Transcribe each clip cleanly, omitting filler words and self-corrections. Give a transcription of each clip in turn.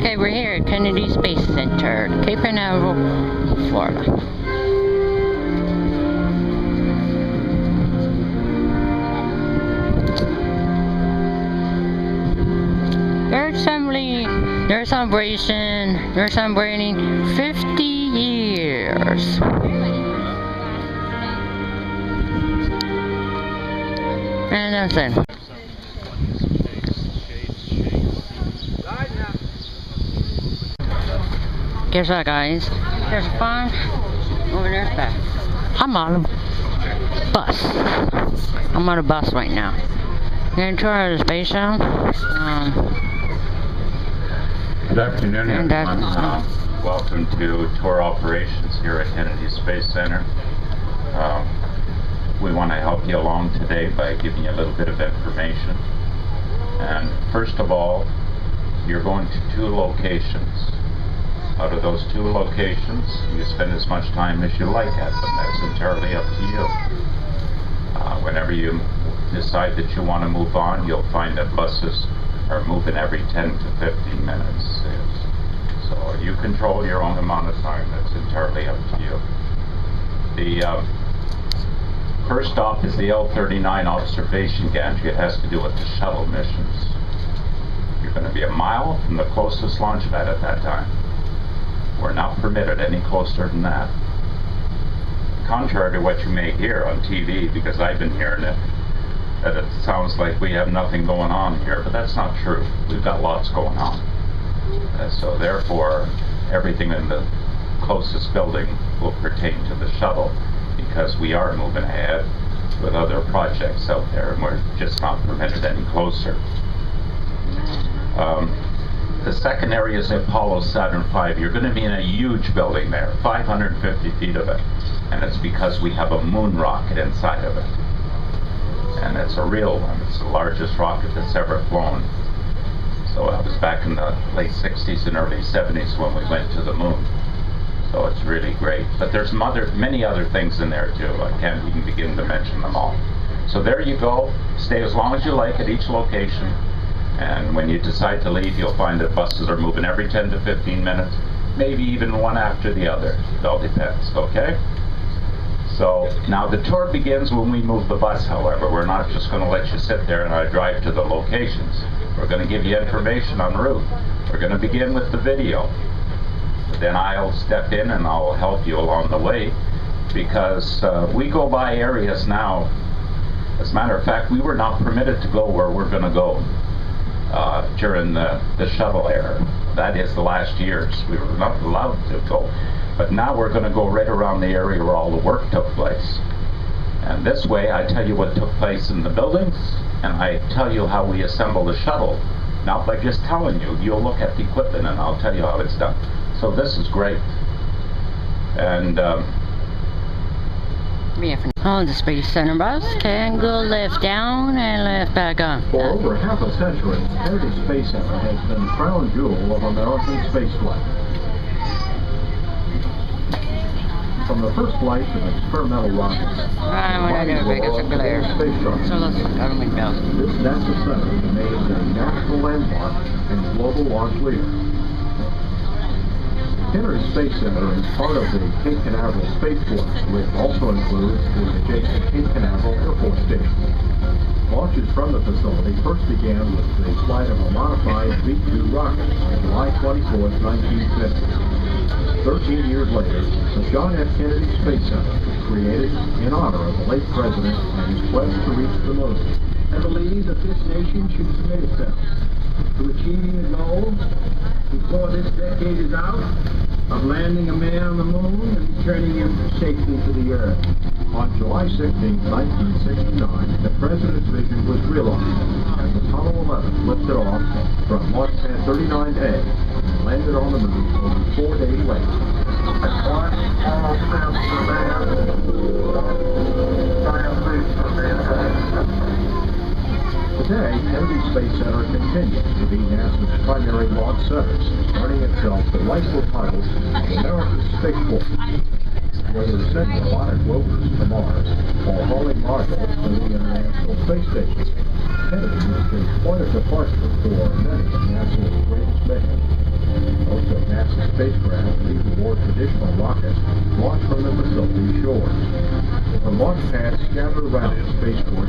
Okay, we're here at Kennedy Space Center, Cape Canaveral, Florida. They're celebrating 50 years. And that's it. Guess what, guys? There's a farm over there's back. I'm on a bus. I'm on a bus right now. Gonna tour the space shuttle. Good afternoon, everyone. Welcome to tour operations here at Kennedy Space Center. We want to help you along today by giving you a little bit of information. And first of all, you're going to 2 locations. Out of those 2 locations, you spend as much time as you like at them. That's entirely up to you. Whenever you decide that you want to move on, you'll find that buses are moving every 10 to 15 minutes. So you control your own amount of time. That's entirely up to you. The first stop is the L39 observation gantry. It has to do with the shuttle missions. You're going to be a mile from the closest launch pad at that time. We're not permitted any closer than that. Contrary to what you may hear on TV, because I've been hearing it, that it sounds like we have nothing going on here, but that's not true. We've got lots going on. So therefore, everything in the closest building will pertain to the shuttle, because we are moving ahead with other projects out there, and we're just not permitted any closer. The second area is Apollo Saturn V. You're going to be in a huge building there, 550 feet of it, and it's because we have a moon rocket inside of it. And it's a real one. It's the largest rocket that's ever flown. So it was back in the late 60s and early 70s when we went to the moon. So it's really great. But there's many other things in there too. I can't even begin to mention them all. So there you go. Stay as long as you like at each location. And when you decide to leave, you'll find that buses are moving every 10 to 15 minutes, maybe even one after the other. It all depends, okay? So now the tour begins when we move the bus, however. We're not just going to let you sit there and drive to the locations. We're going to give you information en route. We're going to begin with the video. Then I'll step in and I'll help you along the way, because we go by areas now. As a matter of fact, we were not permitted to go where we're going to go during the shuttle era. That is the last years. We were not allowed to go. But now we're going to go right around the area where all the work took place. And this way I tell you what took place in the buildings, and I tell you how we assemble the shuttle. Now by just telling you, you'll look at the equipment and I'll tell you how it's done. So this is great. And the Space Center bus can go left down and left back up. For over half a century, Kennidy Space Center has been the crown jewel of American spaceflight. From the first flight of experimental rockets, Right, when I do it, it's a glare. So let's look out the window. This NASA center remains a national landmark and global launch leader. Kennidy Space Center is part of the Cape Canaveral Spaceport, which also includes the adjacent Cape Canaveral Airport Station. Launches from the facility first began with the flight of a modified V-2 rocket on July 24, 1950. 13 years later, the John F. Kennedy Space Center was created in honor of the late president and his quest to reach the moon. I believe that this nation should commit itself to achieving the goal before this decade is out of landing a man on the moon and returning him safely to the Earth. On July 16, 1969, the President's vision was realized as Apollo 11 lifted off from Launch Pad 39A and landed on the moon only 4 days later. Today, Kennedy Space Center continues to be NASA's primary launch center, earning itself the rightful title of America's Spaceport. Whether sending robotic rovers to Mars or hauling modules to the International Space Station, Kennidy is the point of departure for many of NASA's greatest missions. spacecraft leave aboard traditional rockets launched from the facility's shores. The launch pads scattered around the spaceport,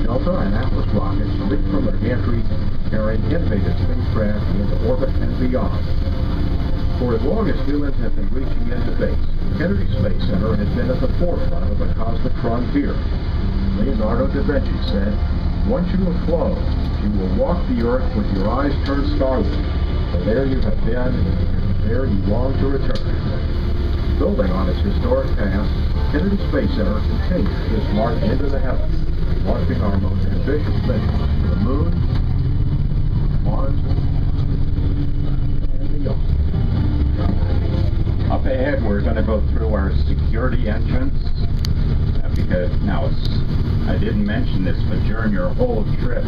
Delta and Atlas rockets leap from their gantries, carrying innovative spacecraft into orbit and beyond. For as long as humans have been reaching into space, Kennedy Space Center has been at the forefront of the cosmic frontier. Leonardo da Vinci said, "Once you have flown, you will walk the earth with your eyes turned skyward. For there you have been, and there you long to return." Building on its historic past, Kennedy Space Center continues this march into the heavens, launching our most ambitious mission to the Moon, Mars, and beyond. Up ahead, we're going to go through our security entrance. Because now, I didn't mention this, but during your whole trip,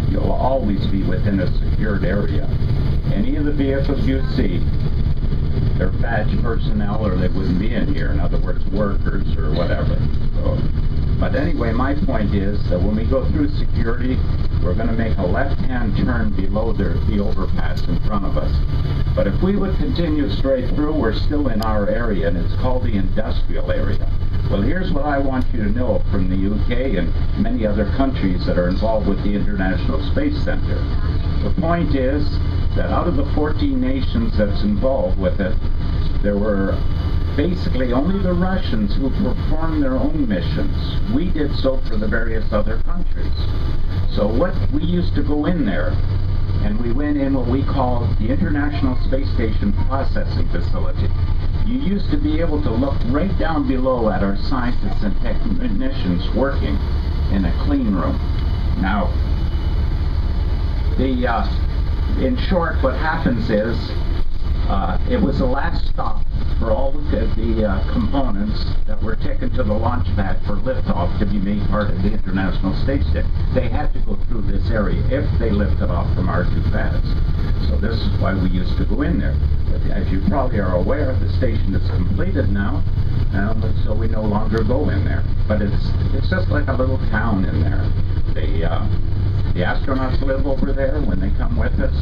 you'll always be within a secured area. Any of the vehicles you see, they're badge personnel or they wouldn't be in here. In other words, workers or whatever. So, but anyway, my point is that when we go through security, we're going to make a left-hand turn below the overpass in front of us. But if we would continue straight through, we're still in our area, and it's called the industrial area. Well, here's what I want you to know from the UK and many other countries that are involved with the International Space Center. The point is that out of the 14 nations that's involved with it, there were basically only the Russians who performed their own missions. We did so for the various other countries. So what we used to go in there, and we went in what we call the International Space Station Processing Facility. You used to be able to look right down below at our scientists and technicians working in a clean room. Now, in short, what happens is, it was the last stop for all the components that were taken to the launch pad for liftoff to be made part of the International Space Station. They had to go through this area if they lifted off from our two pads. So this is why we used to go in there. But as you probably are aware, the station is completed now, so we no longer go in there. But it's just like a little town in there. The astronauts live over there when they come with us.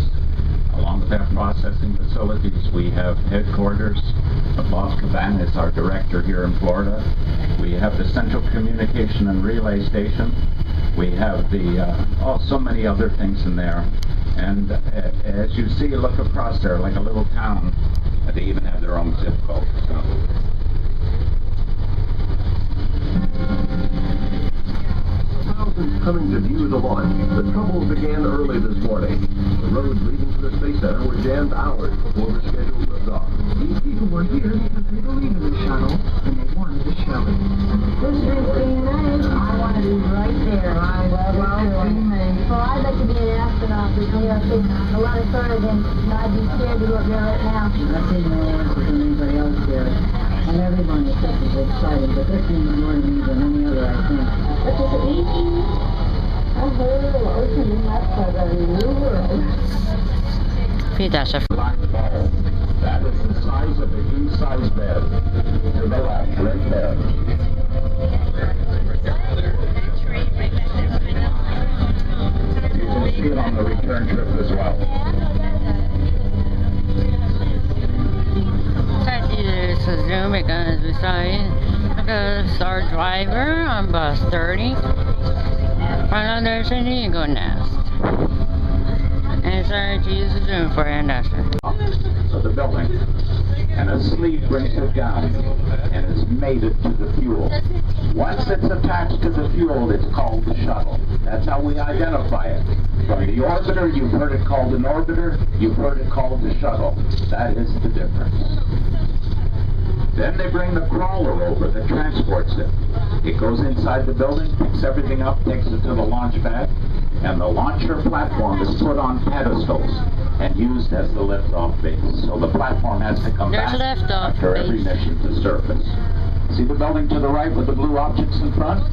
Along with our processing facilities, we have headquarters. Bob Cavan is our director here in Florida. We have the Central Communication and Relay Station. We have so many other things in there. And as you see, look across there, like a little town. They even have their own zip code. So. Coming to view the launch, the trouble began early this morning. The roads leading to the Space Center were jammed hours before the scheduled liftoff. These people were here because they believe in the shuttle and they wanted to show it. This is being nice. I want to be right there. I love me. So I'd like to be an astronaut with me. I think a lot of further than I'd be scared to go up there right now. I've seen no answer than anybody else there. And everyone is just as excited, but this means more to me than any other, I think. What does it mean? A whole ocean left for the new world. That's a That is the size of the king-size bed. To the left, right there. You can see it on the return trip as well. This is Zoom because beside our driver on bus 30. Right under the Eagle Nest. And sorry to use the Zoom for industrial. So the building. And a sleeve brings it down and has made it to the fuel. Once it's attached to the fuel, it's called the shuttle. That's how we identify it. From the orbiter, you've heard it called an orbiter, you've heard it called the shuttle. That is the difference. Then they bring the crawler over that transports it. It goes inside the building, picks everything up, takes it to the launch pad, and the launcher platform is put on pedestals and used as the liftoff base. So the platform has to come back after every mission to surface. See the building to the right with the blue objects in front?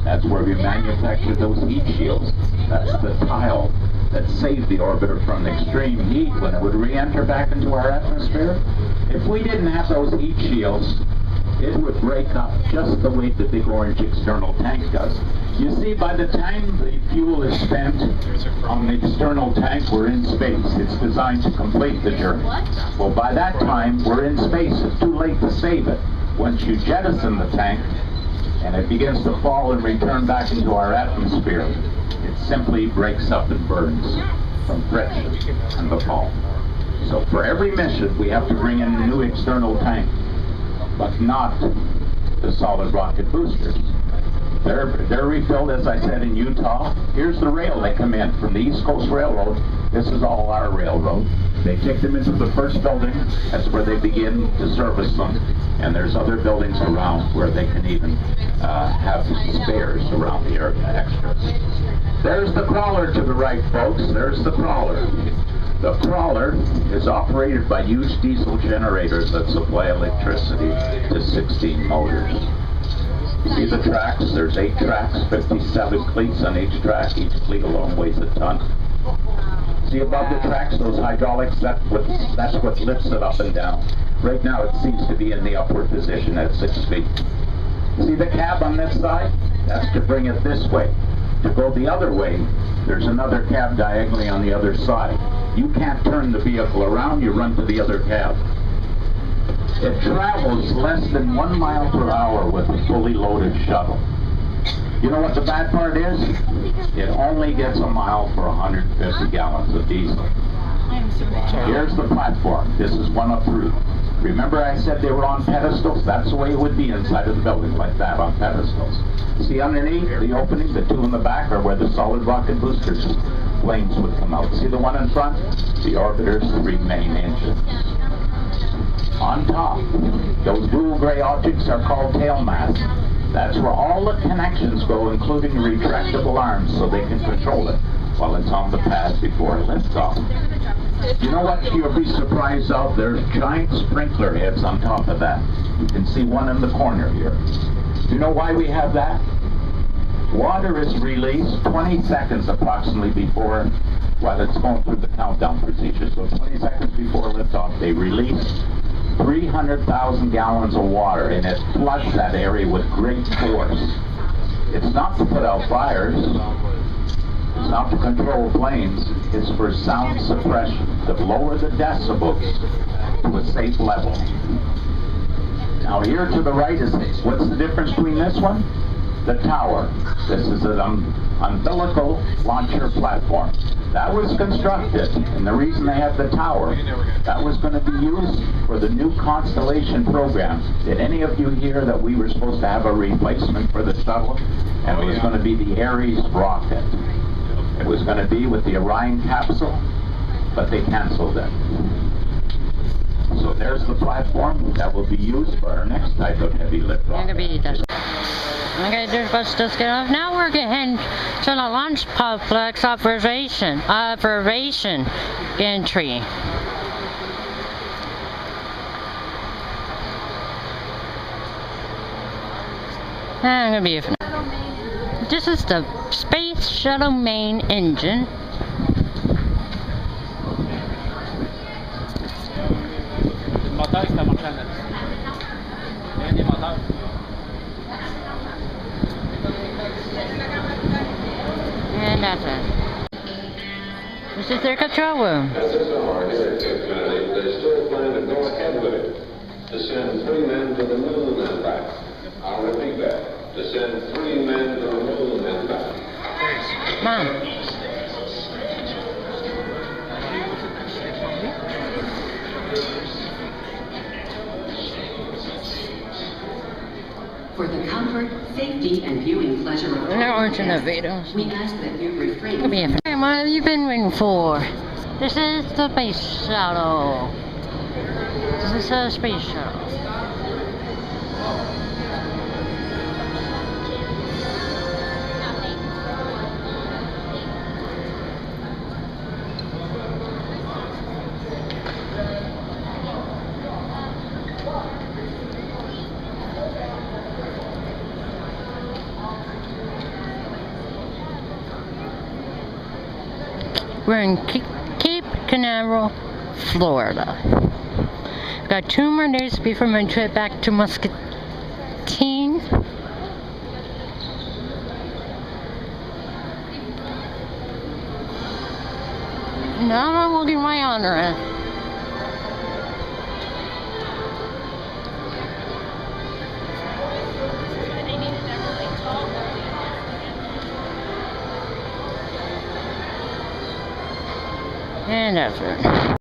That's where we manufactured those heat shields. That's the tile that saved the orbiter from extreme heat when it would re-enter back into our atmosphere. If we didn't have those heat shields, it would break up just the way the big orange external tank does. You see, by the time the fuel is spent on the external tank, we're in space. It's designed to complete the journey. Well, by that time, we're in space. It's too late to save it. Once you jettison the tank, and it begins to fall and return back into our atmosphere, it simply breaks up and burns from friction and the fall. So for every mission, we have to bring in a new external tank, but not the solid rocket boosters. They're refilled, as I said, in Utah. Here's the rail they come in from the East Coast Railroad. This is all our railroad. They take them into the first building. That's where they begin to service them. And there's other buildings around where they can even have spares around the area, extras. There's the crawler to the right, folks. There's the crawler. The crawler is operated by huge diesel generators that supply electricity to 16 motors. See the tracks? There's 8 tracks, 57 cleats on each track. Each cleat alone weighs a ton. See above the tracks, those hydraulics? That's what lifts it up and down. Right now it seems to be in the upward position at 6 feet. See the cab on this side? That's to bring it this way. To go the other way, there's another cab diagonally on the other side. You can't turn the vehicle around, you run to the other cab. It travels less than 1 mile per hour with a fully loaded shuttle. You know what the bad part is? It only gets a mile for 150 gallons of diesel. Here's the platform. This is one up through. Remember I said they were on pedestals? That's the way it would be inside of the building, like that, on pedestals. See underneath, the opening, the 2 in the back are where the solid rocket boosters planes would come out. See the one in front? The orbiter's 3 main engines. On top, those blue gray objects are called tail masts. That's where all the connections go, including retractable arms, so they can control it while it's on the pad before it lifts off. You know what you'll be surprised of? There's giant sprinkler heads on top of that. You can see one in the corner here. Do you know why we have that? Water is released 20 seconds approximately before, while it's going through the countdown procedure. So 20 seconds before liftoff, they release 300,000 gallons of water, and it floods that area with great force. It's not to put out fires. It's not to control flames. It's for sound suppression, to lower the decibels to a safe level. Now here to the right is, what's the difference between this one? The tower. This is an umbilical launcher platform. That was constructed, and the reason they have the tower, that was going to be used for the new Constellation program. Did any of you hear that we were supposed to have a replacement for the shuttle? And it was going to be the Ares rocket. It was going to be with the Orion capsule, but they canceled it. So there's the platform that will be used for our next type of heavy lift rocket. Okay, let's just get off. Now we're getting to the launch complex observation entry. I'm gonna be. This is the Space Shuttle main engine. And that's it. This is their control room. As a summer here at Kennidy, they still plan to go ahead with it. To send 3 men to the moon and back. I'll repeat that. To send 3 men to the moon and back. Mom. For the comfort, safety, and viewing pleasure of They're orange in the videos. we ask that you refrain. Hey, what have you been waiting for? This is the space shuttle. This is a space shuttle. We're in Cape Canaveral, Florida. Got 2 more days before my trip back to Now I'm looking my honor. And that's it.